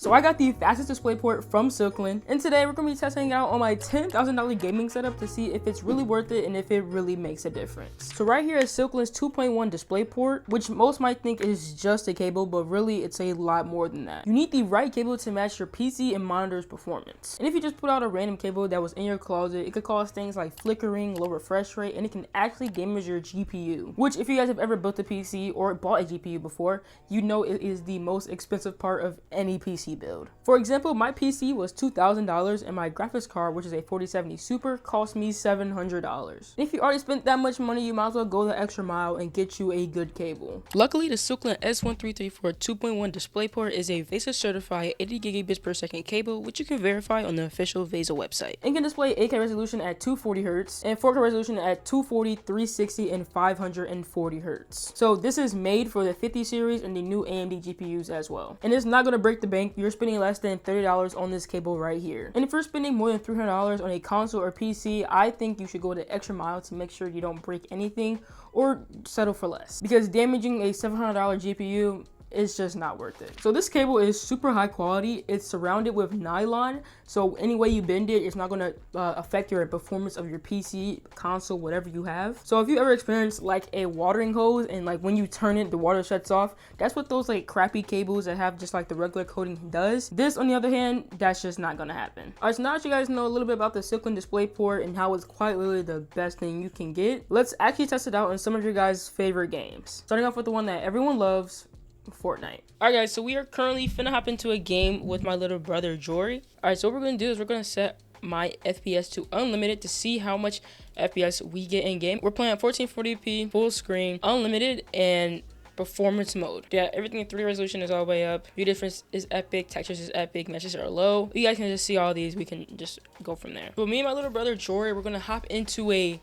So I got the fastest DisplayPort from Silkland, and today we're gonna be testing it out on my $10,000 gaming setup to see if it's really worth it and if it really makes a difference. So right here is Silkland's 2.1 DisplayPort, which most might think is just a cable, but really it's a lot more than that. You need the right cable to match your PC and monitor's performance. And if you just put out a random cable that was in your closet, it could cause things like flickering, low refresh rate, and it can actually damage your GPU, which if you guys have ever built a PC or bought a GPU before, you know it is the most expensive part of any PC build. For example, my PC was $2,000 and my graphics card, which is a 4070 Super, cost me $700. If you already spent that much money, you might as well go the extra mile and get you a good cable. Luckily, the Silkland S1334 2.1 DisplayPort is a VESA certified 80 gigabits per second cable, which you can verify on the official VESA website. It can display 8K resolution at 240 Hz and 4K resolution at 240, 360, and 540 Hz. So this is made for the 50 series and the new AMD GPUs as well. And it's not going to break the bank. You're spending less than $30 on this cable right here. And if you're spending more than $300 on a console or PC, I think you should go the extra mile to make sure you don't break anything or settle for less. Because damaging a $700 GPU, it's just not worth it. So this cable is super high quality. It's surrounded with nylon, so any way you bend it, it's not going to affect your performance of your PC, console, whatever you have. So if you ever experienced like a watering hose and like when you turn it, the water shuts off, that's what those like crappy cables that have just like the regular coating does. This, on the other hand, that's just not going to happen. All right, so now that you guys know a little bit about the Silkland DisplayPort and how it's quite literally the best thing you can get, let's actually test it out in some of your guys' favorite games. Starting off with the one that everyone loves, Fortnite. Alright guys, so we are currently finna hop into a game with my little brother Jory. Alright, so what we're gonna do is we're gonna set my FPS to unlimited to see how much FPS we get in game. We're playing at 1440p, full screen, unlimited, and performance mode. Yeah, everything in 3D resolution is all the way up. View difference is epic, textures is epic, meshes are low. You guys can just see all these. We can just go from there. But me and my little brother Jory, we're gonna hop into a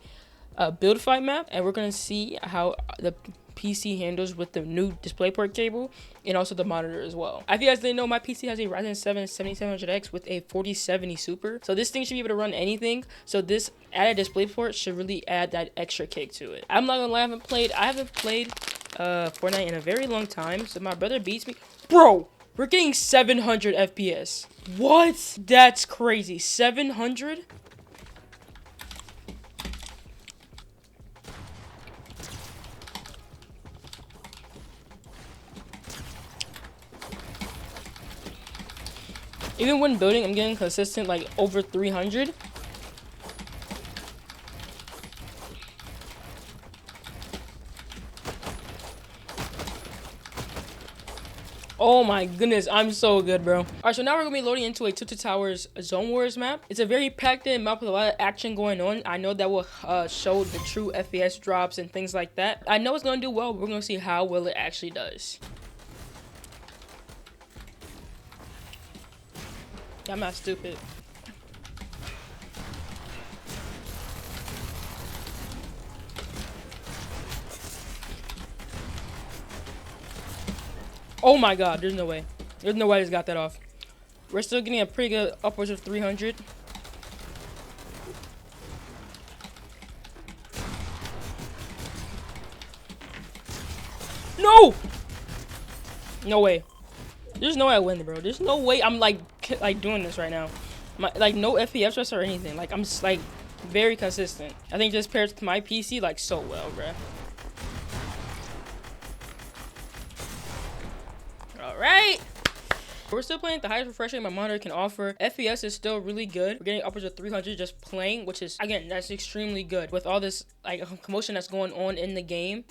build fight map, and we're gonna see how the PC handles with the new DisplayPort cable and also the monitor as well. If you guys didn't know, my PC has a Ryzen 7 7700X with a 4070 Super, so this thing should be able to run anything. So this added DisplayPort should really add that extra kick to it. I'm not gonna lie, I haven't played Fortnite in a very long time, so my brother beats me. Bro, we're getting 700 FPS. What? That's crazy. 700? Even when building, I'm getting consistent, like over 300. Oh my goodness, I'm so good, bro. Alright, so now we're gonna be loading into a Tilted Towers Zone Wars map. It's a very packed in map with a lot of action going on. I know that will show the true FPS drops and things like that. I know it's gonna do well, but we're gonna see how well it actually does. I'm not stupid. Oh my god, there's no way. There's no way I just got that off. We're still getting a pretty good upwards of 300. No! No way. There's no way I win, bro. There's no way I'm like doing this right now. Like no FPS stress or anything. Like I'm just like very consistent. I think this pairs to my PC like so well, bro. All right. We're still playing at the highest refresh rate my monitor can offer. FPS is still really good. We're getting upwards of 300 just playing, which is, again, that's extremely good. With all this like commotion that's going on in the game,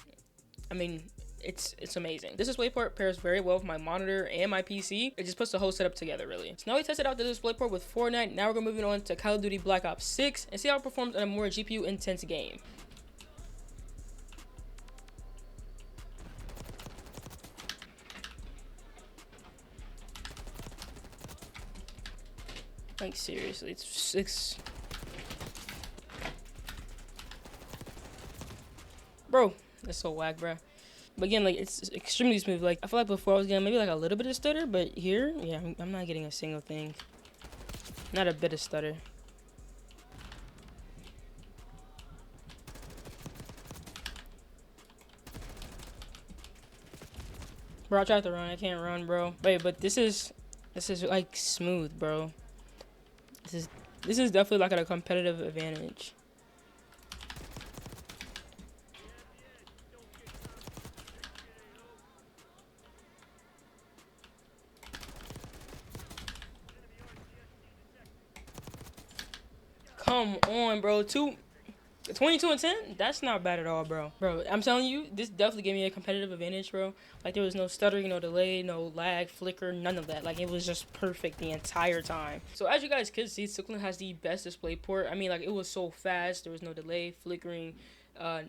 I mean, it's amazing. This DisplayPort pairs very well with my monitor and my PC. It just puts the whole setup together, really. So now we tested out the DisplayPort with Fortnite. Now we're gonna move on to Call of Duty Black Ops 6 and see how it performs in a more GPU intense game. Like seriously, it's 6. Bro, that's so whack, bro. But again, like it's extremely smooth. Like I feel like before I was getting maybe like a little bit of stutter, but here, yeah, I'm not getting a single thing. Not a bit of stutter. Bro, I tried to run. I can't run, bro. Wait, but this is This is like smooth, bro. This is definitely like at a competitive advantage. Come on, bro. 22 and 10? That's not bad at all, bro. Bro, I'm telling you, this definitely gave me a competitive advantage, bro. Like, there was no stuttering, no delay, no lag, flicker, none of that. Like, it was just perfect the entire time. So, as you guys can see, Silkland has the best display port. I mean, like, it was so fast. There was no delay, flickering.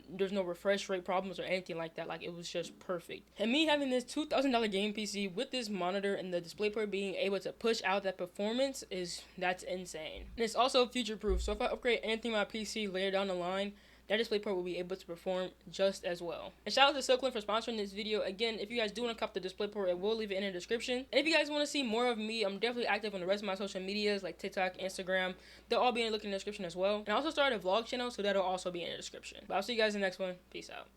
There's no refresh rate problems or anything like that. Like, it was just perfect. And me having this $2,000 game PC with this monitor and the DisplayPort being able to push out that performance that's insane. And it's also future proof. So if I upgrade anything on my PC later down the line, that DisplayPort will be able to perform just as well. And shout out to Silkland for sponsoring this video. Again, if you guys do want to cop the DisplayPort, I will leave it in the description. And if you guys want to see more of me, I'm definitely active on the rest of my social medias like TikTok, Instagram. They'll all be in the link in the description as well. And I also started a vlog channel, so that'll also be in the description. But I'll see you guys in the next one. Peace out.